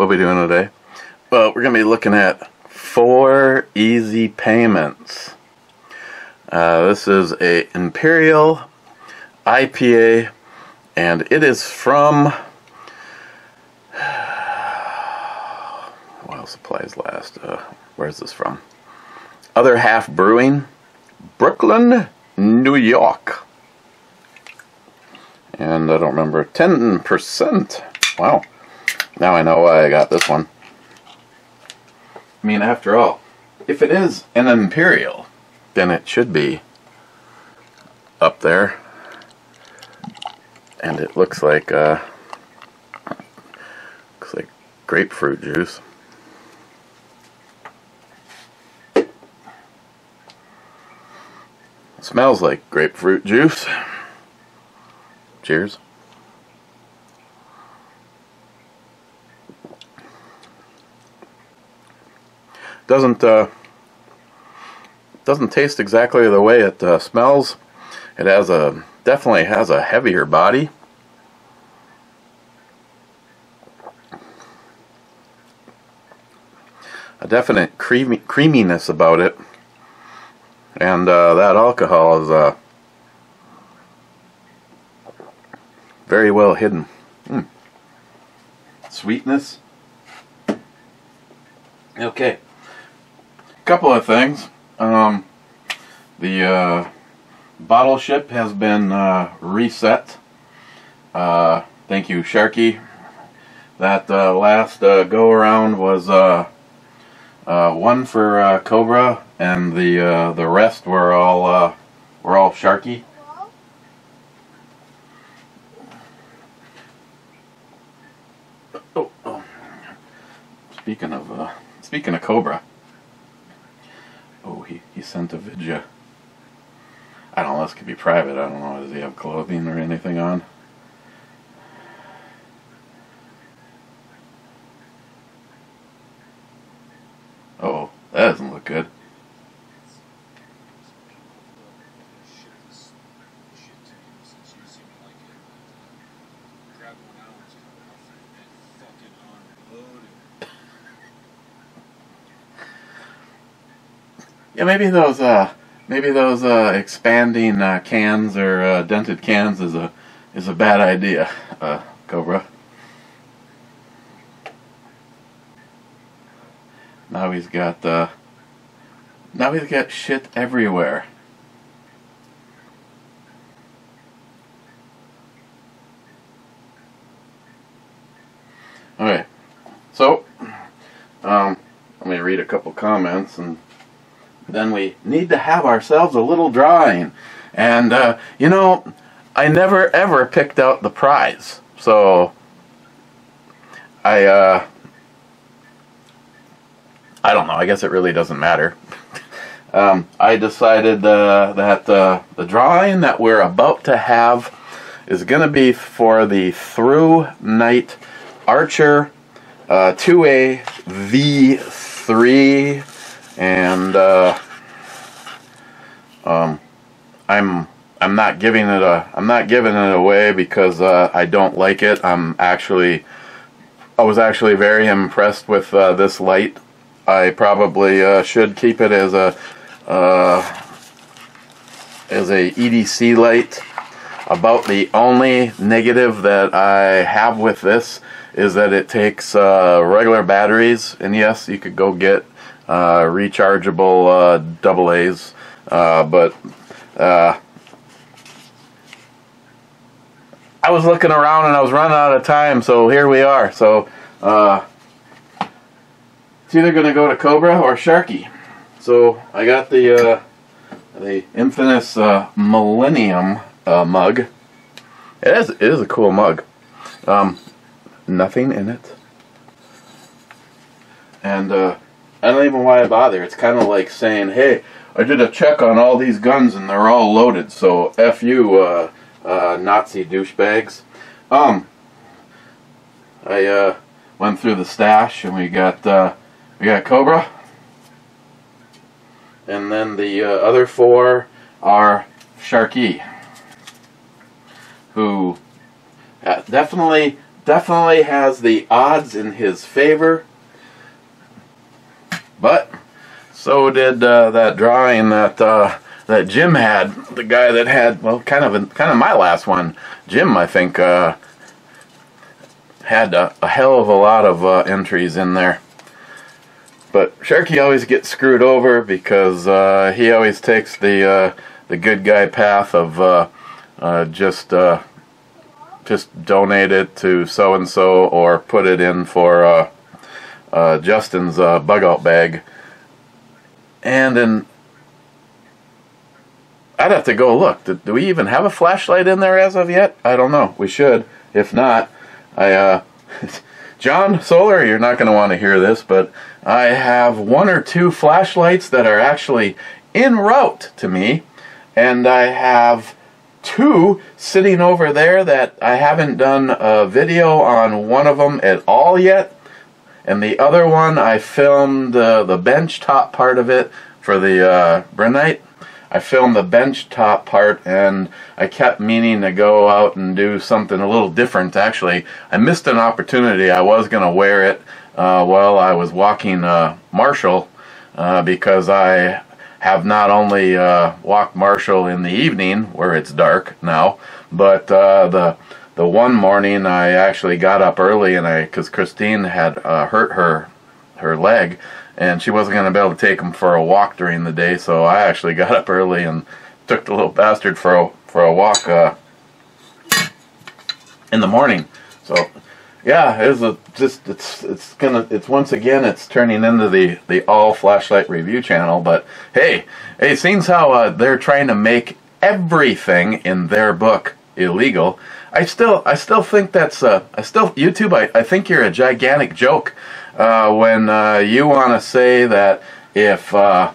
we'll be doing today? Well, we're going to be looking at 4 EZ Payments. This is a Imperial IPA, and it is from, while supplies last, where is this from? Other Half Brewing, Brooklyn, New York. And I don't remember, 10%. Wow. Now I know why I got this one. I mean, after all, if it is an Imperial, then it should be up there. And it looks like grapefruit juice. It smells like grapefruit juice. Cheers. Doesn't taste exactly the way it smells. It has definitely has a heavier body. A definite creaminess about it, and that alcohol is very well hidden. Sweetness. Okay. Couple of things. The bottle ship has been reset. Thank you, Sharky. That last go around was one for Cobra, and the rest were all Sharky. Oh. Speaking of Cobra. Oh, he sent a video. I don't know, this could be private. I don't know, does he have clothing or anything on? Uh-oh, that doesn't look good. Yeah, maybe those expanding cans or dented cans is a bad idea, Cobra. Now he's got shit everywhere. Okay, so let me read a couple comments, and then we need to have ourselves a little drawing. And you know, I never ever picked out the prize, so I don't know, I guess it really doesn't matter. I decided that the drawing that we're about to have is going to be for the Through Night Archer 2A V3, and I'm not giving it away because I don't like it. I was actually very impressed with this light. I probably should keep it as a EDC light. About the only negative that I have with this is that it takes regular batteries, and yes, you could go get rechargeable AA's, but I was looking around and I was running out of time, so here we are. So it's either going to go to Cobra or Sharky. So I got the infamous Millennium mug. It is a cool mug. Nothing in it, and I don't even know why I bother. It's kind of like saying, "Hey, I did a check on all these guns and they're all loaded, so F you, Nazi douchebags." I went through the stash, and we got Cobra, and then the other 4 are Sharky, who definitely definitely has the odds in his favor. But so did that drawing that Jim had, the guy that had, well, kind of my last one. Jim, I think, had a hell of a lot of entries in there. But Sharky always gets screwed over because he always takes the good guy path of just donate it to so and so, or put it in for Justin's bug out bag. And then I'd have to go look. Do we even have a flashlight in there as of yet? I don't know. We should. If not, John Solar, you're not going to want to hear this, but I have 1 or 2 flashlights that are actually en route to me, and I have 2 sitting over there that I haven't done a video on one of them at all yet, and the other one I filmed the bench top part of it for the Brenite. I filmed the bench top part, and I kept meaning to go out and do something a little different. Actually, I missed an opportunity. I was going to wear it while I was walking Marshall, because I have not only walked Marshall in the evening where it's dark now, but the one morning I actually got up early, and because Christine had hurt her leg, and she wasn't going to be able to take him for a walk during the day, so I actually got up early and took the little bastard for a walk in the morning. So yeah, it's once again it's turning into the all flashlight review channel. But hey, seeing how they're trying to make everything in their book illegal, I still think that's YouTube. I think you're a gigantic joke when you want to say that if I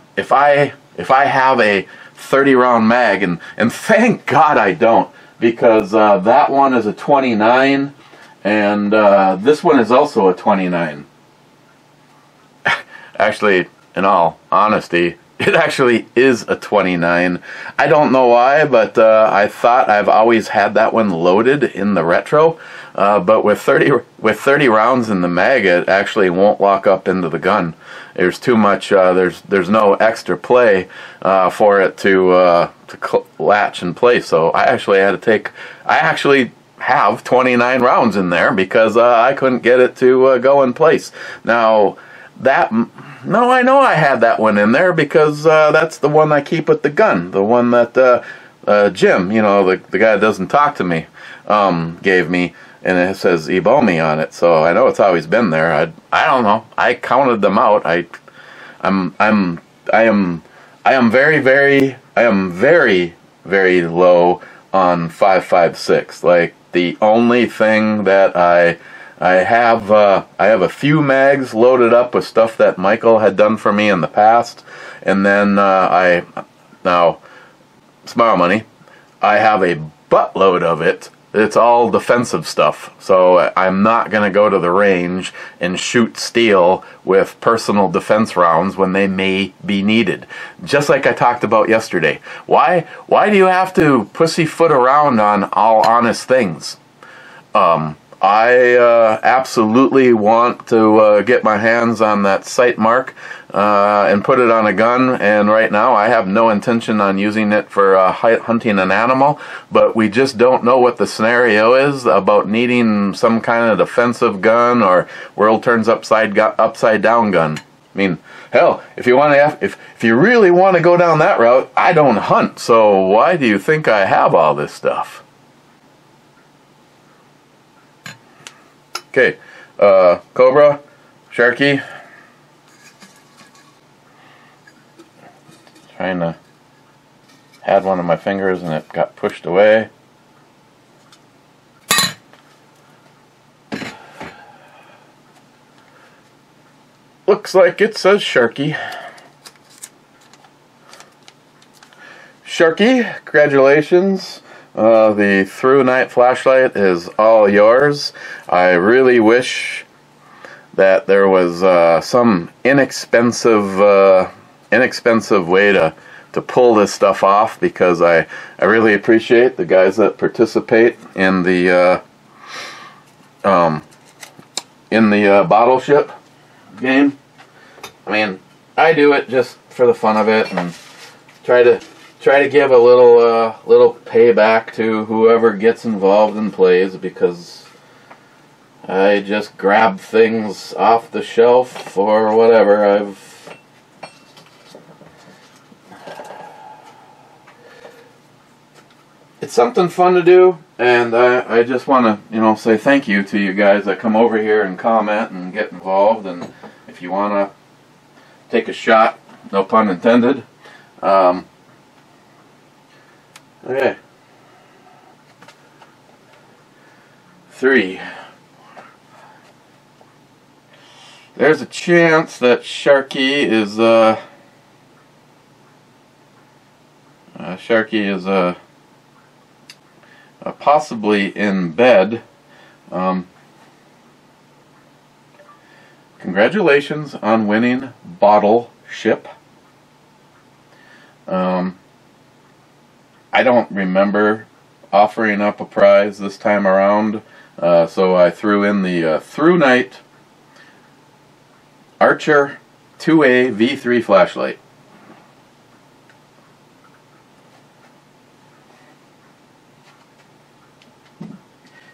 have a 30-round mag, and thank God I don't, because that one is a 29, and this one is also a 29. Actually, in all honesty, it actually is a 29. I don't know why, but I thought I've always had that one loaded in the retro. But with 30 rounds in the mag, it actually won't lock up into the gun. There's too much. There's no extra play for it to latch in place. So I actually had to take. I actually have 29 rounds in there because I couldn't get it to go in place. Now no, I know I had that one in there because that's the one I keep with the gun. The one that Jim, the guy that doesn't talk to me, gave me, and it says Ebomi on it. So I know it's always been there. I don't know. I counted them out. I am very low on 5.56. Like, the only thing that I have a few mags loaded up with stuff that Michael had done for me in the past, and then now, smile money, I have a buttload of it. It's all defensive stuff, so I'm not going to go to the range and shoot steel with personal defense rounds when they may be needed. Just like I talked about yesterday. Why do you have to pussyfoot around on all honest things? I absolutely want to get my hands on that sight mark and put it on a gun, and right now I have no intention on using it for hunting an animal, but we just don't know what the scenario is about needing some kind of defensive gun or world turns upside down gun. I mean, hell, if you really want to go down that route, I don't hunt, so why do you think I have all this stuff? Okay, Cobra, Sharky. Trying to had one of my fingers and it got pushed away. Looks like it says Sharky. Sharky, congratulations. The through night flashlight is all yours. I really wish that there was some inexpensive way to pull this stuff off, because I really appreciate the guys that participate in the in the bottle ship game. I mean, I do it just for the fun of it and try to give a little payback to whoever gets involved and plays, because I just grab things off the shelf or whatever. It's something fun to do, and I just want to, say thank you to you guys that come over here and comment and get involved. And if you want to take a shot, no pun intended. Okay. 3. There's a chance that Sharky is possibly in bed. Congratulations on winning bottle ship. I don't remember offering up a prize this time around, so I threw in the Through Night Archer 2A V3 flashlight.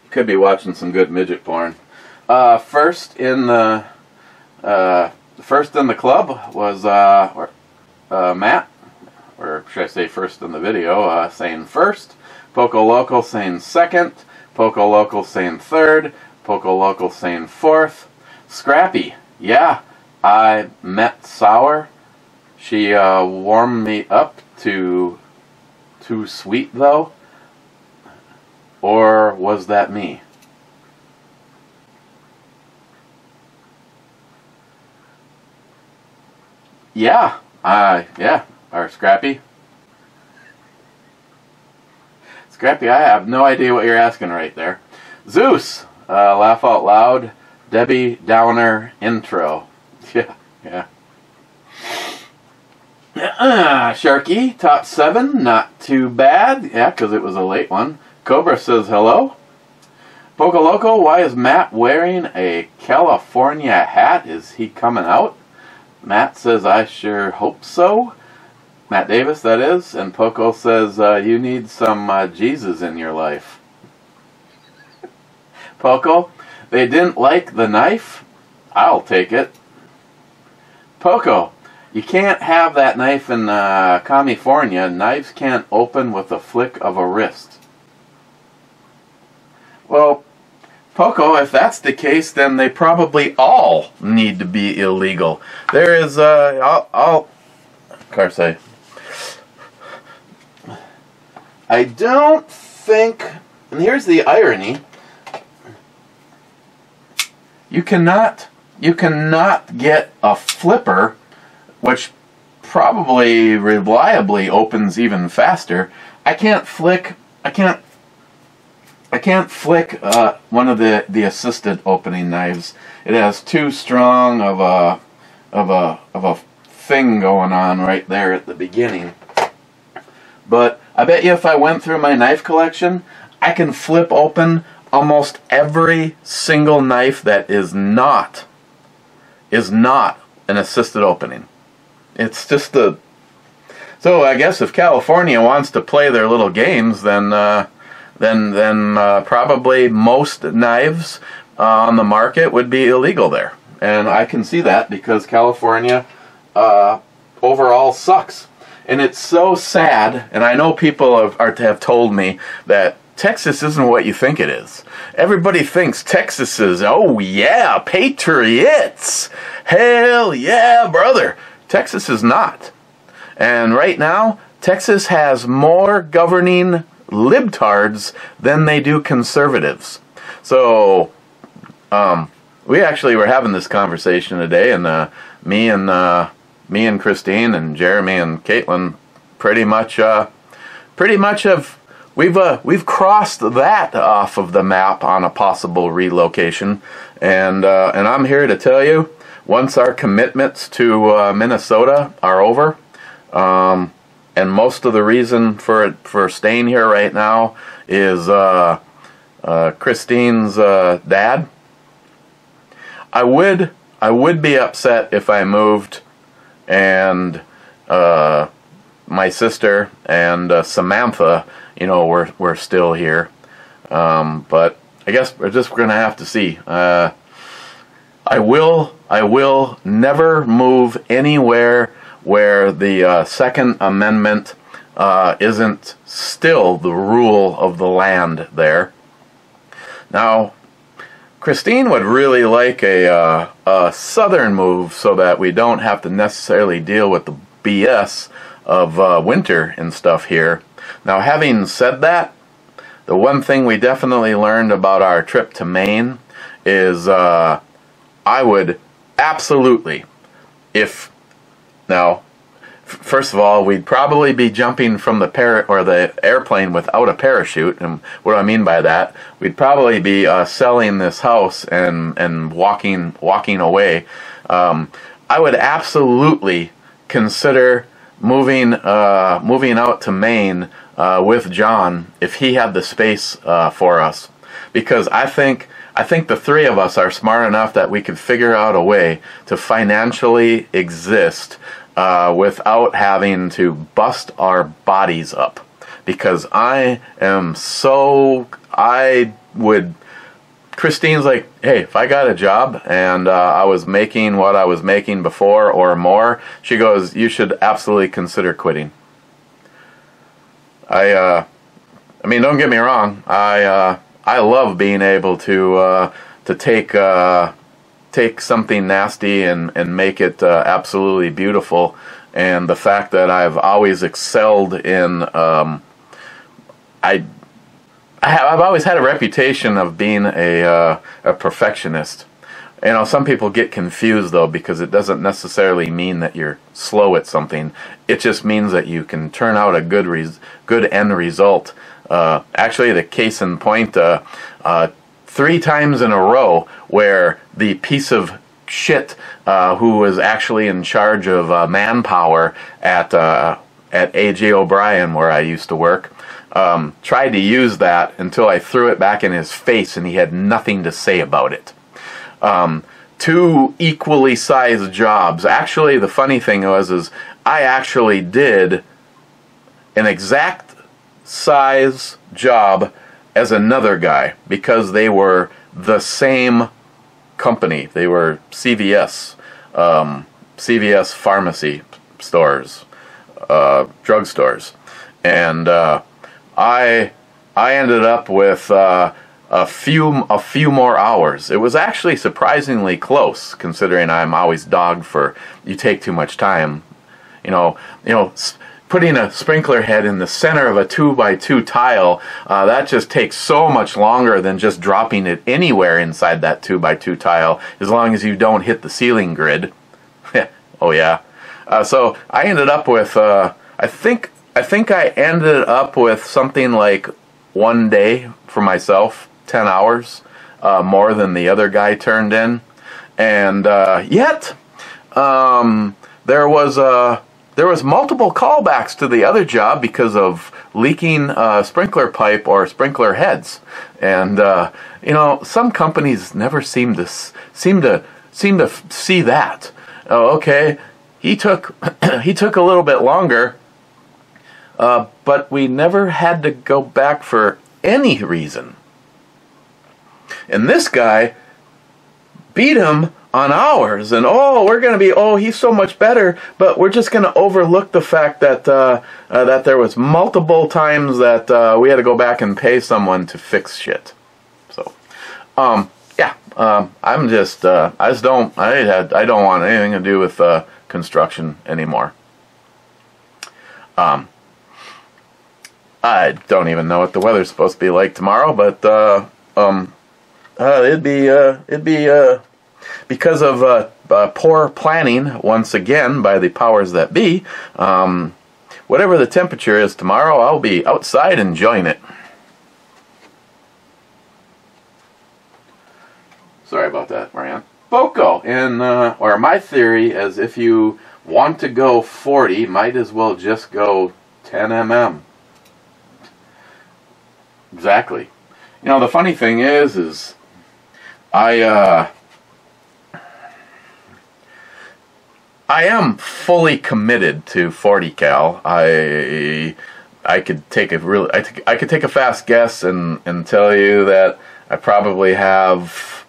Could be watching some good midget porn. First in the club was Matt, or should I say first in the video, saying first. Poco Loco saying second. Poco Loco saying third. Poco Loco saying fourth. Scrappy, yeah, I met Sour. She warmed me up to Too Sweet though. Or was that me? Yeah, or Scrappy. Scrappy, I have no idea what you're asking right there. Zeus, laugh out loud, Debbie Downer intro. Yeah. Sharky, top 7, not too bad. Yeah, because it was a late one. Cobra says hello. Poco Loco, why is Matt wearing a California hat? Is he coming out? Matt says, I sure hope so. Matt Davis, that is. And Poco says, you need some Jesus in your life. Poco, they didn't like the knife? I'll take it. Poco, you can't have that knife in California. Knives can't open with a flick of a wrist. Well, Poco, if that's the case, then they probably all need to be illegal. There is, of course, I don't think, and here's the irony, you cannot get a flipper, which probably reliably opens even faster. I can't flick one of the assisted opening knives. It has too strong of a thing going on right there at the beginning. But I bet you if I went through my knife collection, I can flip open almost every single knife that is not an assisted opening. It's just so I guess if California wants to play their little games, then probably most knives on the market would be illegal there. And I can see that because California overall sucks. And it's so sad, and I know people have told me that Texas isn't what you think it is. Everybody thinks Texas is, oh yeah, patriots. Hell yeah, brother. Texas is not. And right now, Texas has more governing libtards than they do conservatives. So, we actually were having this conversation today, and me and Christine and Jeremy and Caitlin pretty much have we've crossed that off of the map on a possible relocation, and I'm here to tell you, once our commitments to Minnesota are over, and most of the reason for staying here right now is Christine's dad. I would be upset if I moved and my sister and Samantha, you know, were still here. But I guess we're just going to have to see. I will never move anywhere where the Second Amendment isn't still the rule of the land there. Now, Christine would really like a southern move so that we don't have to necessarily deal with the BS of winter and stuff here. Now, having said that, the one thing we definitely learned about our trip to Maine is I would absolutely, first of all, we'd probably be jumping from the airplane without a parachute, and what do I mean by that? We'd probably be selling this house and walking away. I would absolutely consider moving out to Maine with John if he had the space for us, because I think the three of us are smart enough that we could figure out a way to financially exist without having to bust our bodies up. Because Christine's like, hey, if I got a job and I was making what I was making before or more, she goes, you should absolutely consider quitting. I mean, don't get me wrong. I love being able to take something nasty and make it absolutely beautiful, and the fact that I've always excelled in I've always had a reputation of being a perfectionist. You know, some people get confused though, because it doesn't necessarily mean that you're slow at something. It just means that you can turn out a good end result. Actually, the case in point, 3 times in a row where the piece of shit who was actually in charge of manpower at A.J. O'Brien, where I used to work, tried to use that until I threw it back in his face and he had nothing to say about it. 2 equally sized jobs. Actually, the funny thing is I actually did an exact size job as another guy, because they were the same company. They were CVS pharmacy stores, drugstores, and I ended up with a few more hours. It was actually surprisingly close, considering I'm always dogged for you take too much time. You know, putting a sprinkler head in the center of a 2x2 tile, that just takes so much longer than just dropping it anywhere inside that 2x2 tile, as long as you don't hit the ceiling grid. Oh yeah. So I ended up with, I think I ended up with something like 1 day for myself, 10 hours, more than the other guy turned in. And yet, there was multiple callbacks to the other job because of leaking sprinkler pipe or sprinkler heads, and you know, some companies never seem to see that. Oh, okay, he took a little bit longer, but we never had to go back for any reason. And this guy beat him on ours, and we're going to be, he's so much better, but we're just going to overlook the fact that that there was multiple times that we had to go back and pay someone to fix shit. So, yeah, I don't want anything to do with construction anymore. I don't even know what the weather's supposed to be like tomorrow, but it'd be because of poor planning, once again, by the powers that be, whatever the temperature is tomorrow, I'll be outside enjoying it. Sorry about that, Marianne. FOCO, or my theory is if you want to go 40, might as well just go 10 mm. Exactly. You know, the funny thing is I am fully committed to 40 cal. I could take I could take a fast guess and tell you that I probably have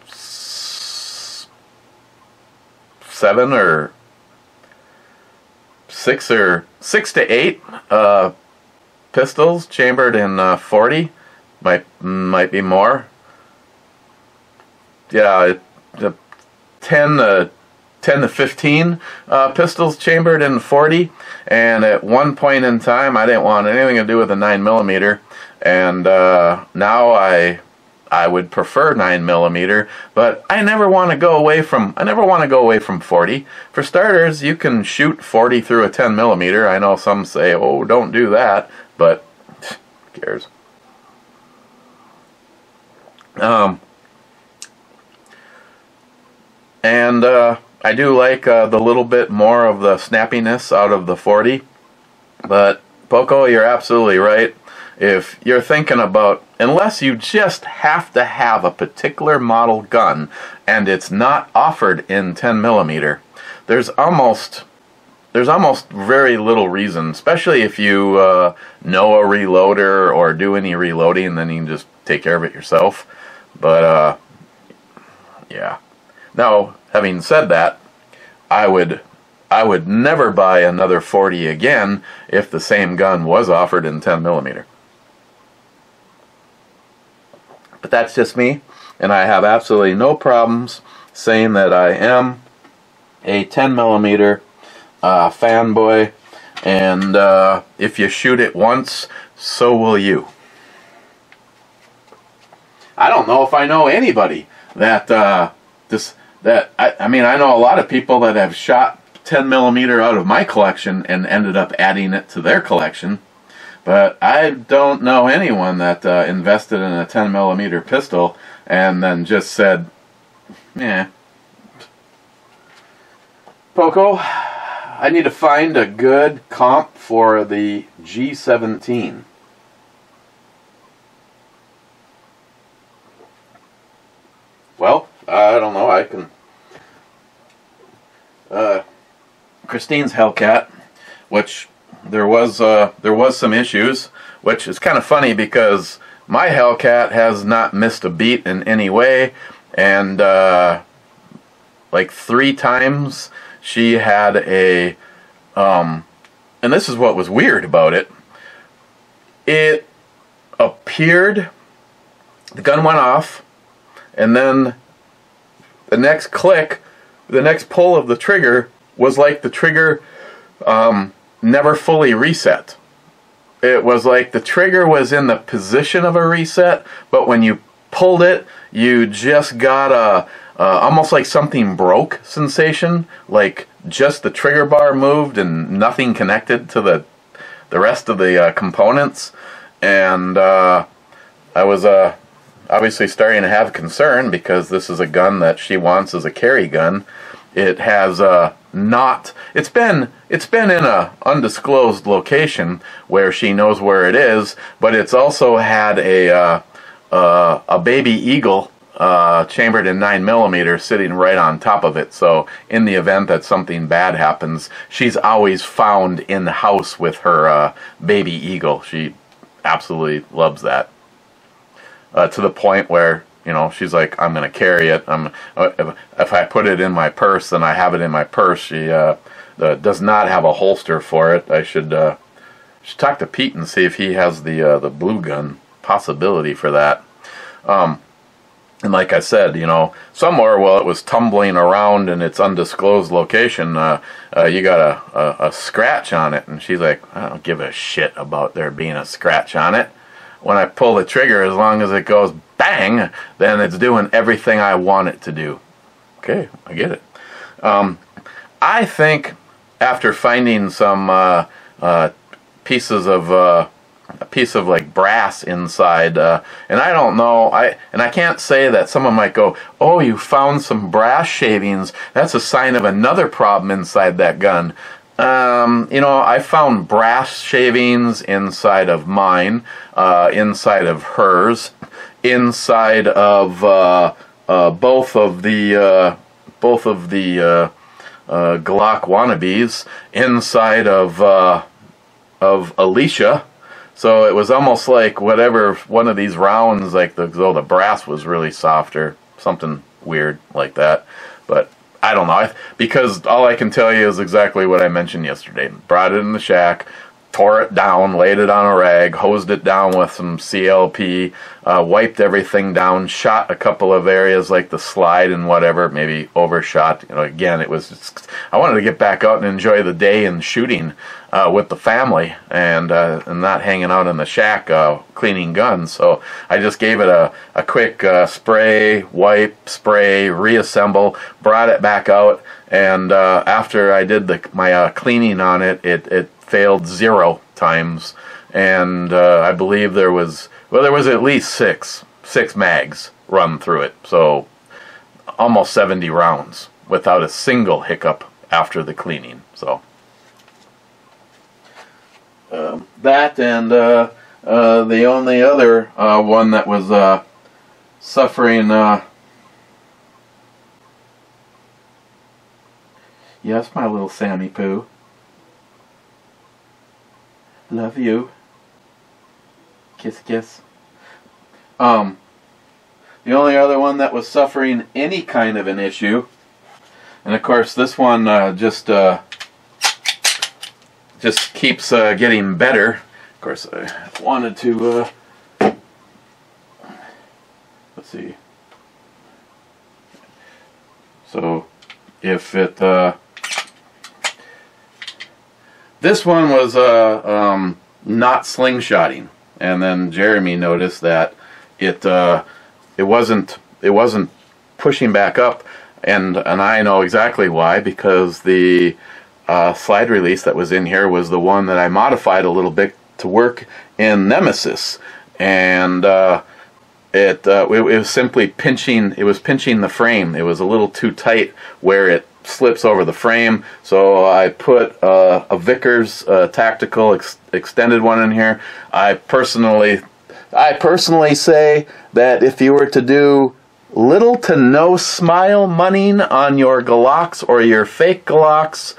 7 or 6 to 8 pistols chambered in 40. Might be more. Yeah, 10 to 15 pistols chambered in 40, and at one point in time I didn't want anything to do with a 9mm, and now I would prefer 9mm, but I never want to go away from 40. For starters, you can shoot 40 through a 10mm. I know some say, oh, don't do that, but who cares? I do like the little bit more of the snappiness out of the 40, but Poco, you're absolutely right. If you're thinking about, unless you just have to have a particular model gun and it's not offered in 10mm, there's almost very little reason, especially if you know a reloader or do any reloading, then you can just take care of it yourself. But yeah. Now, having said that, I would never buy another 40 again if the same gun was offered in 10mm. But that's just me, and I have absolutely no problems saying that I am a 10mm fanboy, and if you shoot it once, so will you. I don't know if I know anybody that I mean, I know a lot of people that have shot 10mm out of my collection and ended up adding it to their collection, but I don't know anyone that invested in a 10mm pistol and then just said, "Yeah, Poco, I need to find a good comp for the G17." Well, I don't know. I can. Christine's Hellcat, which there was some issues, which is kind of funny because my Hellcat has not missed a beat in any way, and like 3 times she had a and this is what was weird about it. It appeared, the gun went off, and then the next click, the next pull of the trigger was like the trigger never fully reset. It was like the trigger was in the position of a reset, but when you pulled it, you just got a almost like something broke sensation, like just the trigger bar moved and nothing connected to the rest of the components. And I was obviously starting to have concern because this is a gun that she wants as a carry gun. It has it's been in a undisclosed location where she knows where it is, but it's also had a baby eagle chambered in 9mm sitting right on top of it. So in the event that something bad happens, she's always found in the house with her baby eagle. She absolutely loves that. To the point where, you know, she's like, I'm going to carry it. If I put it in my purse, then I have it in my purse. She does not have a holster for it. I should talk to Pete and see if he has the blue gun possibility for that. And like I said, you know, somewhere while it was tumbling around in its undisclosed location, you got a scratch on it. And she's like, I don't give a shit about there being a scratch on it. When I pull the trigger, as long as it goes bang, then it's doing everything I want it to do. Okay, I get it. I think after finding some pieces of a piece of like brass inside, and I don't know, I can't say that someone might go, oh, you found some brass shavings, that's a sign of another problem inside that gun. You know, I found brass shavings inside of mine, inside of hers, inside of both of the Glock wannabes, inside of Alicia. So it was almost like whatever one of these rounds, like though the brass was really soft or something weird like that. But I don't know, because all I can tell you is exactly what I mentioned yesterday. Brought it in the shack, tore it down, laid it on a rag, hosed it down with some CLP, wiped everything down, shot a couple of areas like the slide and whatever, maybe overshot. You know, again, it was just, I wanted to get back out and enjoy the day and shooting with the family, and not hanging out in the shack cleaning guns. So I just gave it a quick spray, wipe, spray, reassemble, brought it back out, and after I did my cleaning on it, it failed 0 times, and I believe there was at least six mags run through it, so almost 70 rounds without a single hiccup after the cleaning. So that, and the only other one that was suffering, yes, my little Sammy Poo, love you, kiss kiss. The only other one that was suffering any kind of an issue, and of course this one just keeps getting better. Of course, I wanted to let's see. So if it this one was not slingshotting, and then Jeremy noticed that it wasn't pushing back up, and I know exactly why, because the slide release that was in here was the one that I modified a little bit to work in Nemesis, and it was simply pinching. It was pinching the frame. It was a little too tight where it slips over the frame. So I put a Vickers tactical extended one in here. I personally say that if you were to do little to no smile munning on your Glocks or your fake Glocks,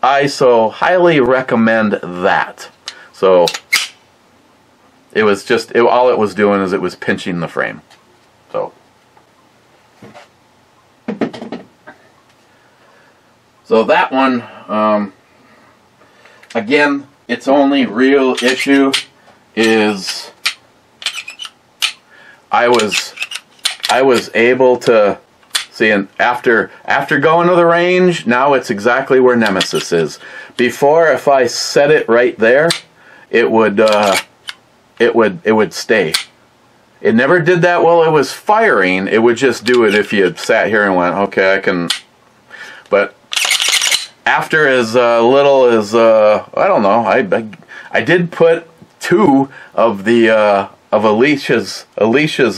I so highly recommend that. So it was just, all it was doing is it was pinching the frame. So that one, again, its only real issue is I was able to see, and after going to the range, now it's exactly where Nemesis is. Before, if I set it right there, it would stay. It never did that while it was firing. It would just do it if you had sat here and went, okay, I can. But after as little as I don't know, I did put 2 of the of Alicia's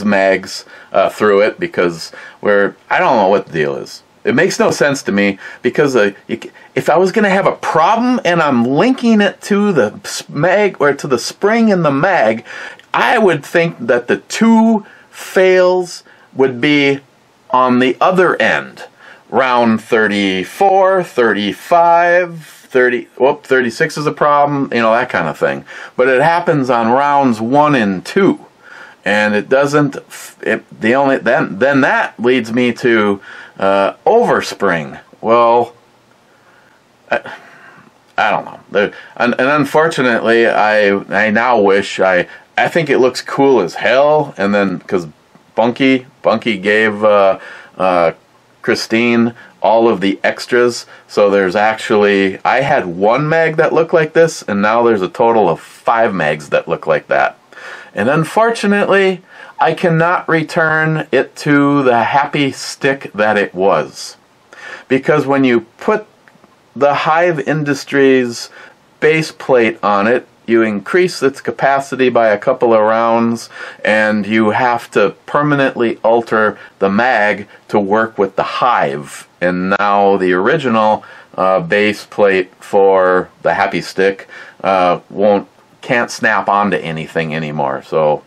mags through it, because I don't know what the deal is. It makes no sense to me, because if I was going to have a problem and I'm linking it to the mag or to the spring in the mag, I would think that the 2 fails would be on the other end. Round 34, 35, 36 is a problem, you know, that kind of thing. But it happens on rounds 1 and 2. And it doesn't, then that leads me to overspring. Well, I don't know. And unfortunately, I now wish, I think it looks cool as hell, and then, because Bunky gave Christine all of the extras, so there's actually, I had 1 mag that looked like this, and now there's a total of 5 mags that look like that. And unfortunately, I cannot return it to the happy stick that it was, because when you put the Hive Industries base plate on it, you increase its capacity by a couple of rounds, and you have to permanently alter the mag to work with the Hive. And now the original base plate for the Happy Stick can't snap onto anything anymore. So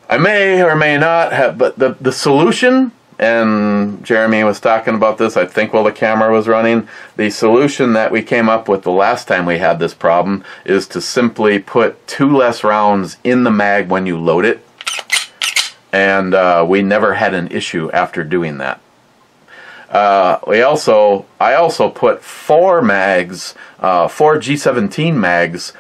I may or may not have, but the solution, and Jeremy was talking about this, I think, while the camera was running, the solution that we came up with the last time we had this problem is to simply put 2 less rounds in the mag when you load it, and we never had an issue after doing that. I also put 4 mags, 4 G17 mags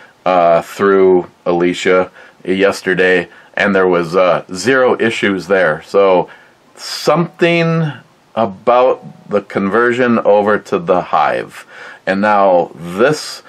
through Alicia yesterday, and there was 0 issues there. So something about the conversion over to the Hive. And now this,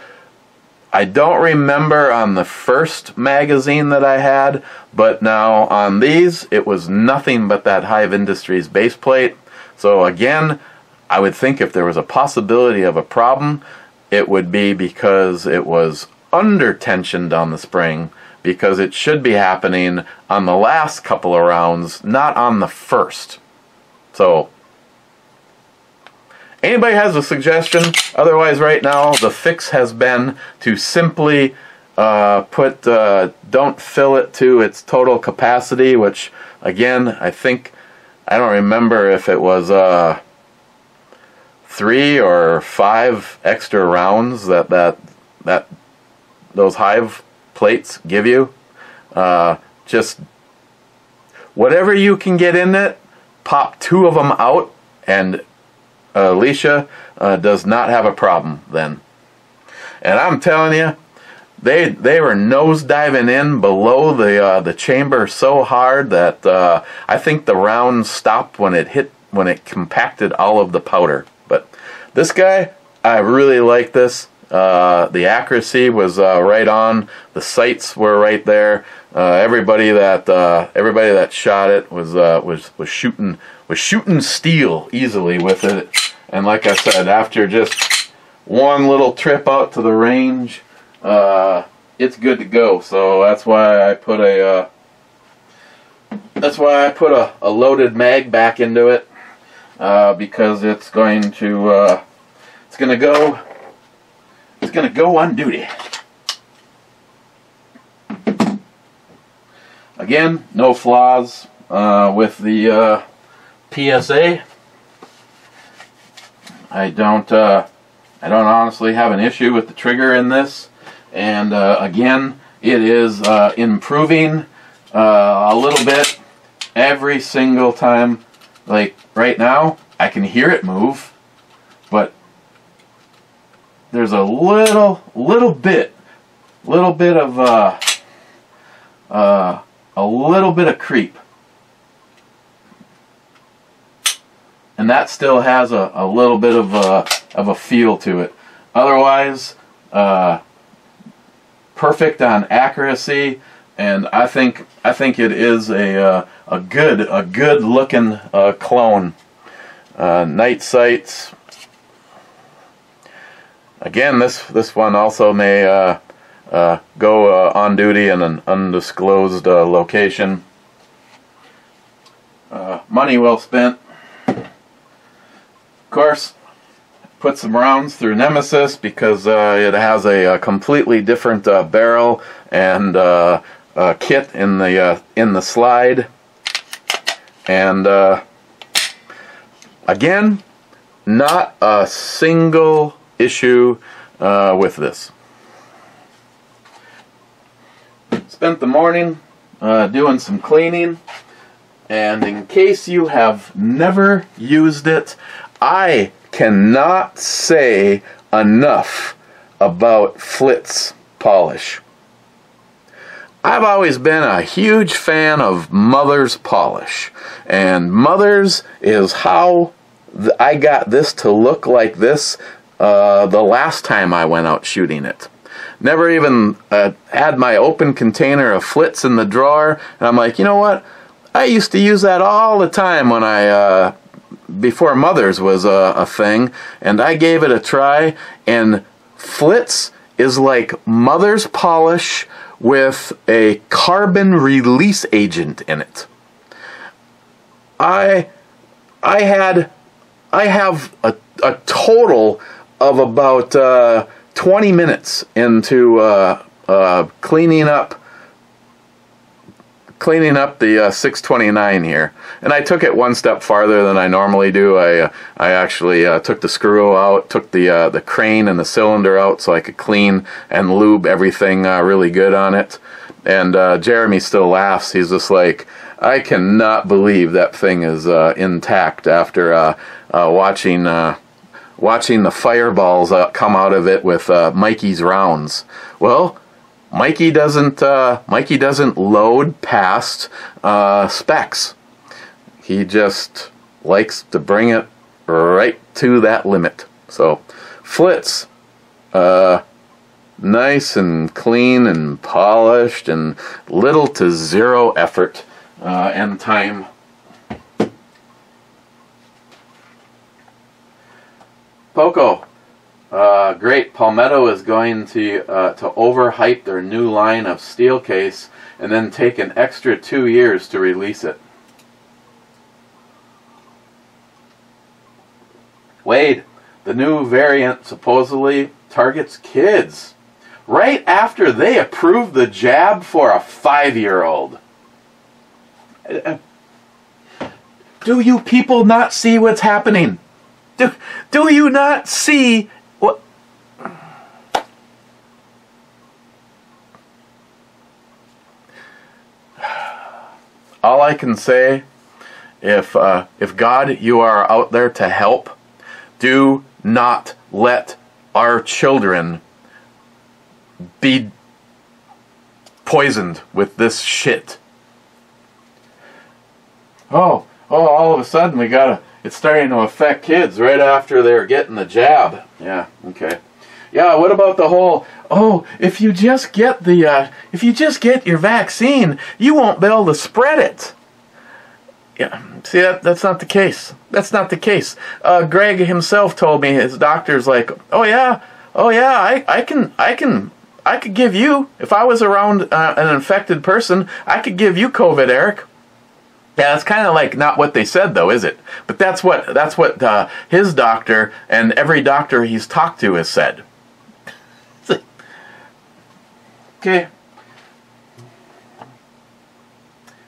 I don't remember on the first magazine that I had, but now on these it was nothing but that Hive Industries base plate. So again, I would think if there was a possibility of a problem, it would be because it was under tensioned on the spring, because it should be happening on the last couple of rounds, not on the first. So anybody has a suggestion? Otherwise, right now the fix has been to simply don't fill it to its total capacity, which again, I don't remember if it was 3 or 5 extra rounds that those Hive plates give you. Just whatever you can get in it, pop 2 of them out, and Alicia does not have a problem then. And I'm telling you, they were nose diving in below the chamber so hard that I think the round stopped when it compacted all of the powder. But this guy, I really like this. The accuracy was right on. The sights were right there. Everybody that shot it was shooting steel easily with it. And like I said, after just one little trip out to the range, it's good to go. So that's why I put a loaded mag back into it, because it's going to go on duty. Again, no flaws with the PSA. I don't honestly have an issue with the trigger in this, and again, it is improving a little bit every single time. Like right now, I can hear it move, but there's a little bit of creep, and that still has a little bit of a feel to it. Otherwise, perfect on accuracy, and I think it is a good looking clone. Night sights. Again, this one also may go on duty in an undisclosed location. Money well spent. Of course, put some rounds through Nemesis because it has a completely different barrel and kit in the slide. And again, not a single issue with this. Spent the morning doing some cleaning, and in case you have never used it, I cannot say enough about Flitz polish. I've always been a huge fan of Mother's polish, and Mother's is how I got this to look like this the last time I went out shooting it. Never even had my open container of Flitz in the drawer, and I'm like, you know what? I used to use that all the time when before Mother's was a thing, and I gave it a try, and Flitz is like Mother's polish with a carbon release agent in it. I have a total of about 20 minutes into cleaning up the 629 here, and I took it one step farther than I normally do. I actually took the screw out, took the crane and the cylinder out so I could clean and lube everything really good on it. And Jeremy still laughs. He's just like, I cannot believe that thing is intact after watching the fireballs come out of it with Mikey's rounds. Well, Mikey doesn't load past specs. He just likes to bring it right to that limit. So Flitz, nice and clean and polished, and little to zero effort and time. Poco. Great. Palmetto is going to overhype their new line of steel case and then take an extra 2 years to release it. Wade, the new variant supposedly targets kids right after they approved the jab for a 5-year-old. Do you people not see what's happening? Do you not see what? All I can say, if God, you are out there to help, do not let our children be poisoned with this shit. Oh, all of a sudden it's starting to affect kids right after they're getting the jab. Yeah, okay. Yeah, what about the whole, if you just get your vaccine, you won't be able to spread it. Yeah, see, that's not the case. That's not the case. Greg himself told me, his doctor's like, I could give you, if I was around an infected person, I could give you COVID, Eric. Yeah, that's kind of like not what they said, though, is it? But that's what his doctor and every doctor he's talked to has said. Okay.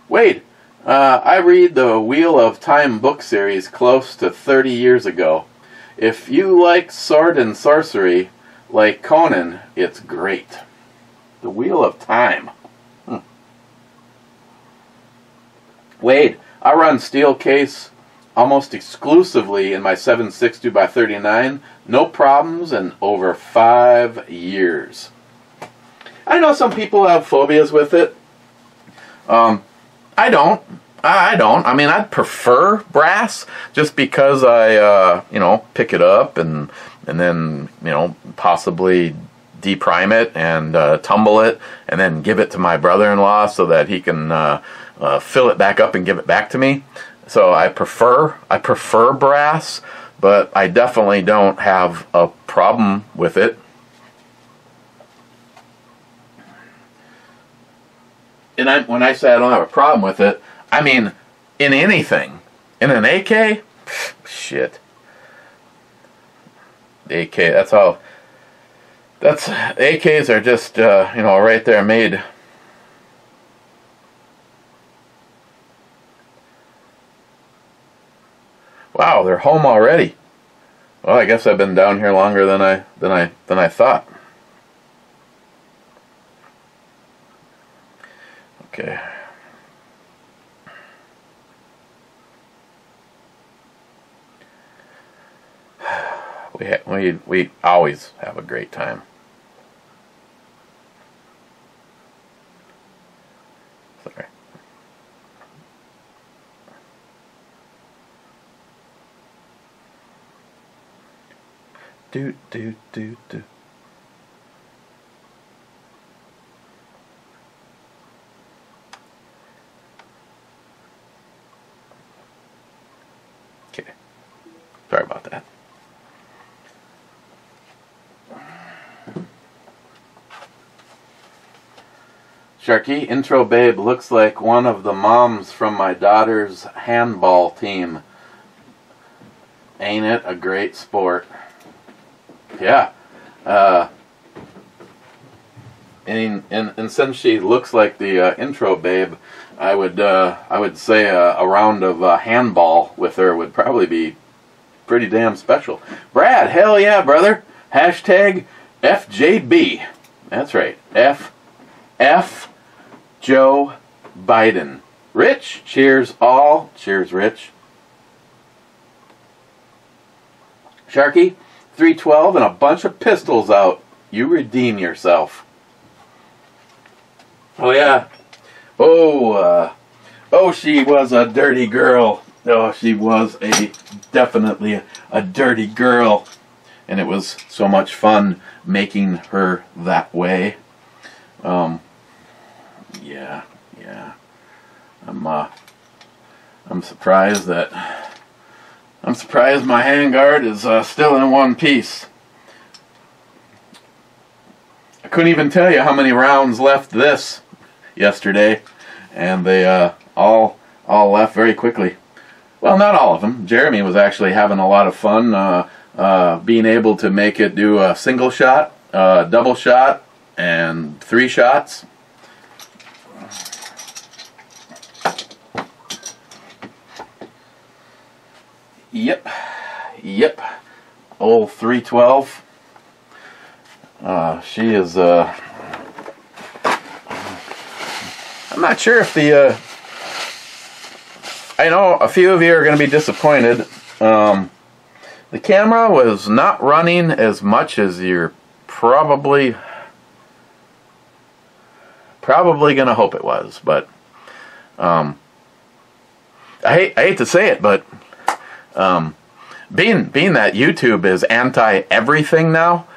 Wade, I read the Wheel of Time book series close to 30 years ago. If you like sword and sorcery, like Conan, it's great. The Wheel of Time. Wade, I run steel case almost exclusively in my 7.62x39. No problems in over 5 years. I know some people have phobias with it. I don't. I mean, I'd prefer brass just because I, pick it up and then, possibly deprime it and tumble it and then give it to my brother-in-law so that he can fill it back up and give it back to me. So I prefer brass, but I definitely don't have a problem with it. And when I say I don't have a problem with it, I mean in anything. In an AK, shit. The AK, that's all. AKs are just right there made. Wow, they're home already. Well, I guess I've been down here longer than I thought. Okay. We always have a great time. Sorry. Do. Okay. Sorry about that. Sharky, intro babe looks like one of the moms from my daughter's handball team. Ain't it a great sport? Yeah. And since she looks like the intro babe, I would say a round of handball with her would probably be pretty damn special. Brad, hell yeah, brother. Hashtag FJB. That's right. F Joe Biden. Rich, cheers all. Cheers, Rich. Sharky, 312 and a bunch of pistols out. You redeem yourself. Oh yeah. Oh, she was a dirty girl. Oh, she was definitely a dirty girl. And it was so much fun making her that way. Yeah. I'm surprised that my handguard is still in one piece. I couldn't even tell you how many rounds left this yesterday, and they all left very quickly. Well, not all of them. Jeremy was actually having a lot of fun being able to make it do a single shot, double shot, and 3 shots. Yep. Old 312. She is, I'm not sure if I know a few of you are going to be disappointed. The camera was not running as much as you're probably going to hope it was, but I hate to say it, but being that YouTube is anti-everything now,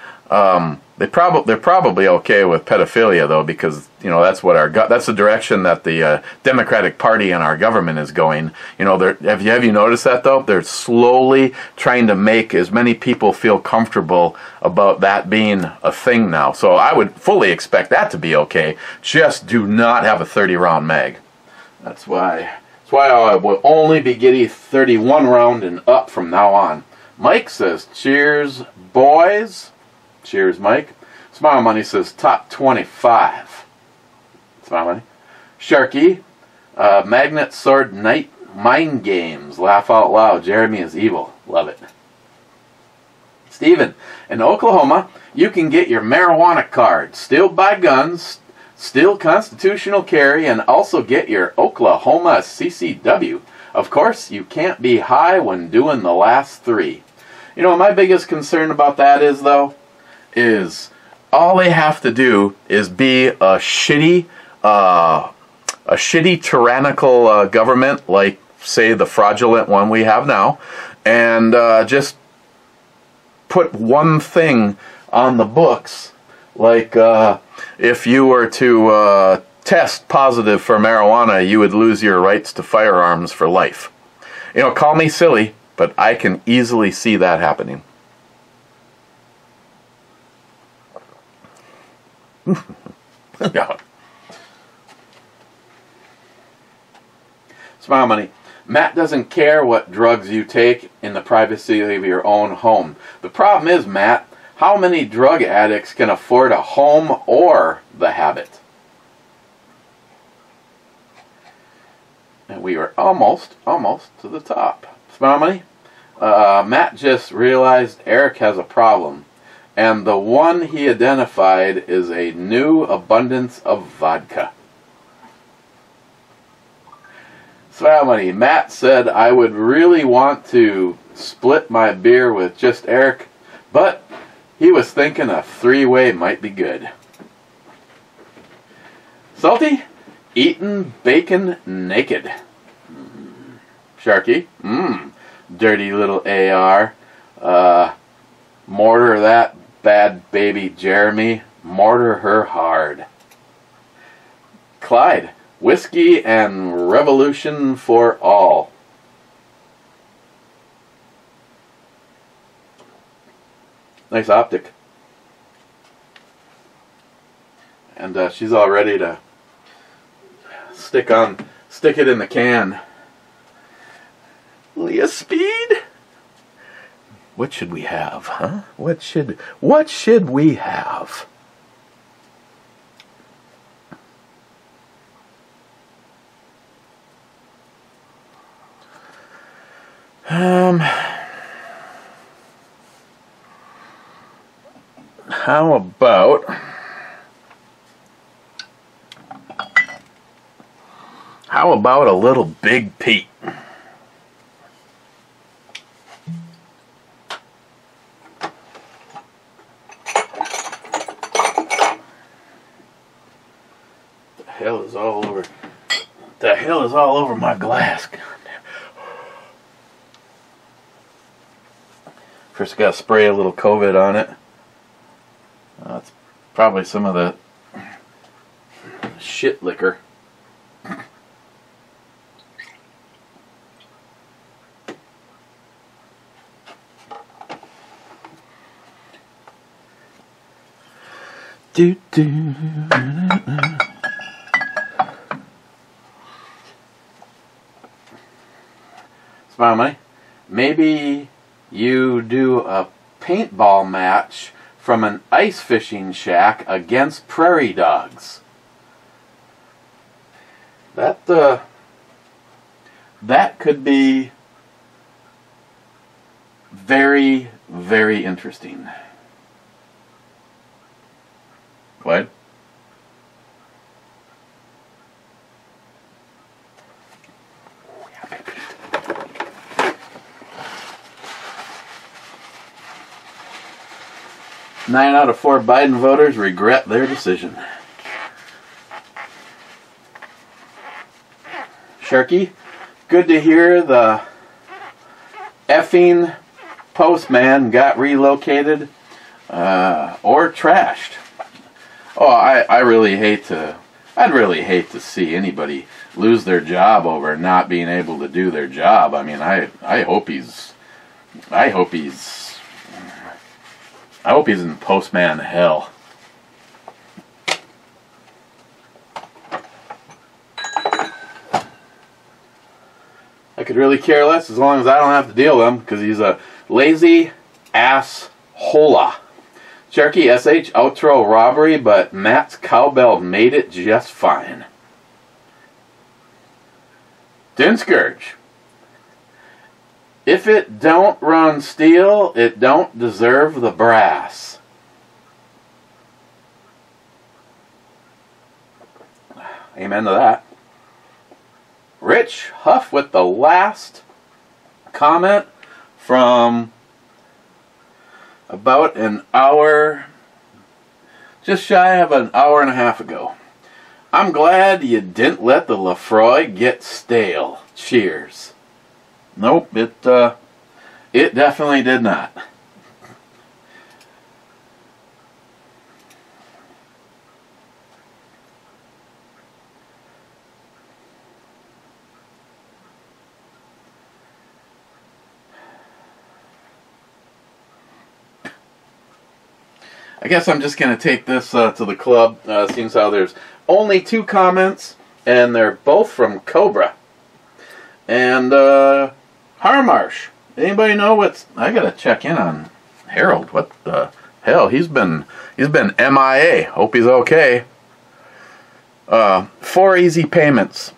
they're probably okay with pedophilia though, because that's what that's the direction that the Democratic Party and our government is going. Have you noticed that though? They're slowly trying to make as many people feel comfortable about that being a thing now. So I would fully expect that to be okay. Just do not have a 30-round mag. That's why I will only be getting 31 round and up from now on. Mike says, cheers, boys. Cheers, Mike. Smile Money says, top 25. Smile Money. Sharky, Magnet Sword Knight Mind Games. Laugh out loud. Jeremy is evil. Love it. Steven, in Oklahoma, you can get your marijuana card, still buy guns, still constitutional carry, and also get your Oklahoma CCW. Of course, you can't be high when doing the last 3. My biggest concern about that is, though, is all they have to do is be a shitty tyrannical government, like, say, the fraudulent one we have now, and just put one thing on the books, like if you were to test positive for marijuana, you would lose your rights to firearms for life. Call me silly, but I can easily see that happening. Yeah. Smile Money. Matt doesn't care what drugs you take in the privacy of your own home. The problem is, Matt, how many drug addicts can afford a home or the habit? And we were almost to the top. Smile Money. Matt just realized Eric has a problem, and the one he identified is a new abundance of vodka. Smile Money. Matt said I would really want to split my beer with just Eric, but he was thinking a 3-way might be good. Salty, eating bacon naked. Sharky, dirty little AR. Mortar that bad baby Jeremy. Mortar her hard. Clyde, whiskey and revolution for all. Nice optic. And she's all ready to stick it in the can. Leah Speed. What should we have, huh? What should we have? How about a little Big Pete? The hell is all over my glass. First, got to spray a little COVID on it. It's probably some of the shit liquor. Smile money. Maybe you do a paintball match from an ice fishing shack against prairie dogs. That could be very, very interesting. What? Nine out of 4 Biden voters regret their decision. Sharky, good to hear the effing postman got relocated or trashed. Oh, I'd really hate to see anybody lose their job over not being able to do their job. I mean, I hope he's in postman hell. I could really care less as long as I don't have to deal with him, because he's a lazy ass hola. Sharky SH outro robbery, but Matt's cowbell made it just fine. Dinscourge. If it don't run steel, it don't deserve the brass. Amen to that. Rich Huff with the last comment from about an hour, just shy of an hour and a half ago. I'm glad you didn't let the Lefroy get stale. Cheers. Nope, it definitely did not. I guess I'm just going to take this to the club, seeing how there's only 2 comments, and they're both from Cobra. And Harmarsh. Anybody know what's... I got to check in on Harold. What the hell? He's been MIA. Hope he's okay. 4 EZ Payments.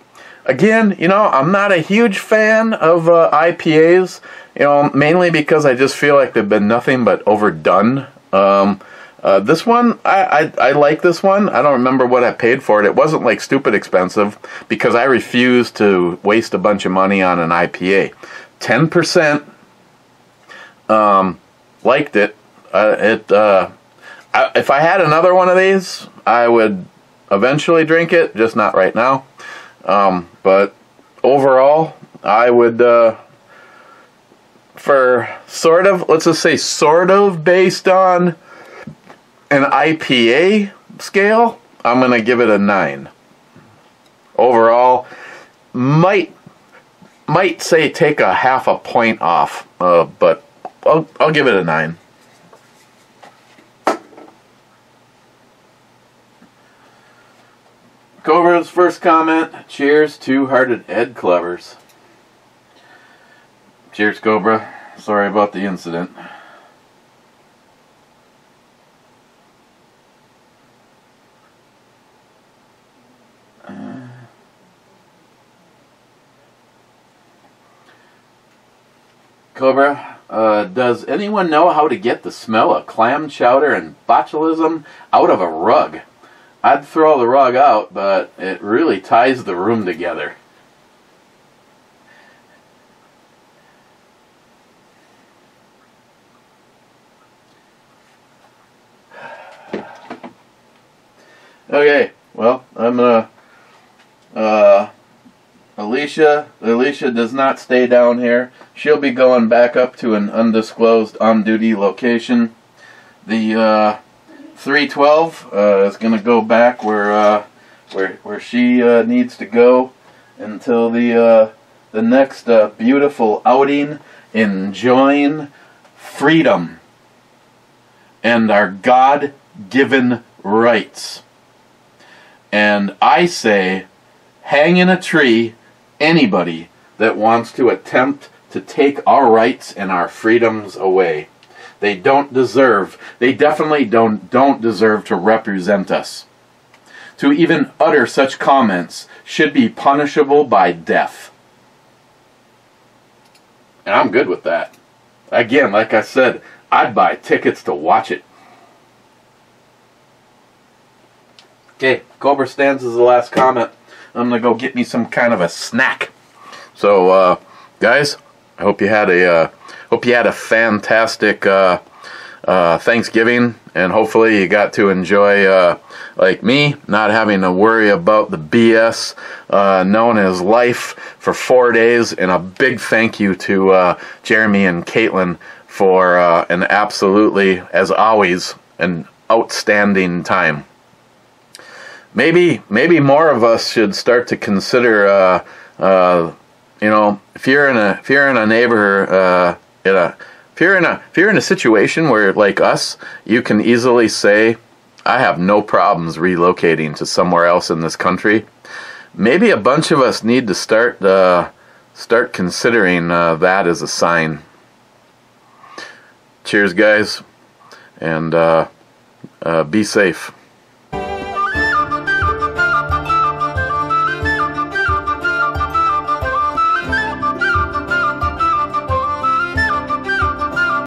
Again, you know, I'm not a huge fan of IPAs, you know, mainly because I just feel like they've been nothing but overdone. This one, I like this one. I don't remember what I paid for it. It wasn't like stupid expensive because I refuse to waste a bunch of money on an IPA. 10%, liked it. If I had another one of these, I would eventually drink it, just not right now. But overall, I would, for sort of, let's just say sort of based on an IPA scale, I'm going to give it a 9. Overall, might say take a half a point off, but I'll give it a 9. Cobra's first comment, cheers, two-hearted Ed Clovers. Cheers, Cobra. Sorry about the incident. Cobra, does anyone know how to get the smell of clam chowder and botulism out of a rug? I'd throw the rug out, but it really ties the room together. Okay, well, I'm gonna, Alicia does not stay down here. She'll be going back up to an undisclosed on-duty location. The 312 is going to go back where she needs to go until the next beautiful outing, enjoying freedom and our God-given rights. And I say, hang in a tree anybody that wants to attempt to take our rights and our freedoms away. They definitely don't deserve to represent us. To even utter such comments should be punishable by death. And I'm good with that. Again, like I said, I'd buy tickets to watch it. Okay, Cobra stands as the last comment. I'm gonna go get me some kind of a snack. So, guys, I hope you had a fantastic Thanksgiving, and hopefully you got to enjoy, like me, not having to worry about the BS known as life for 4 days. And a big thank you to Jeremy and Caitlin for an absolutely, as always, an outstanding time. Maybe more of us should start to consider, you know, if you're in a neighborhood, if you're in a situation where, like us, you can easily say, I have no problems relocating to somewhere else in this country. Maybe a bunch of us need to start considering that as a sign. Cheers, guys, and be safe.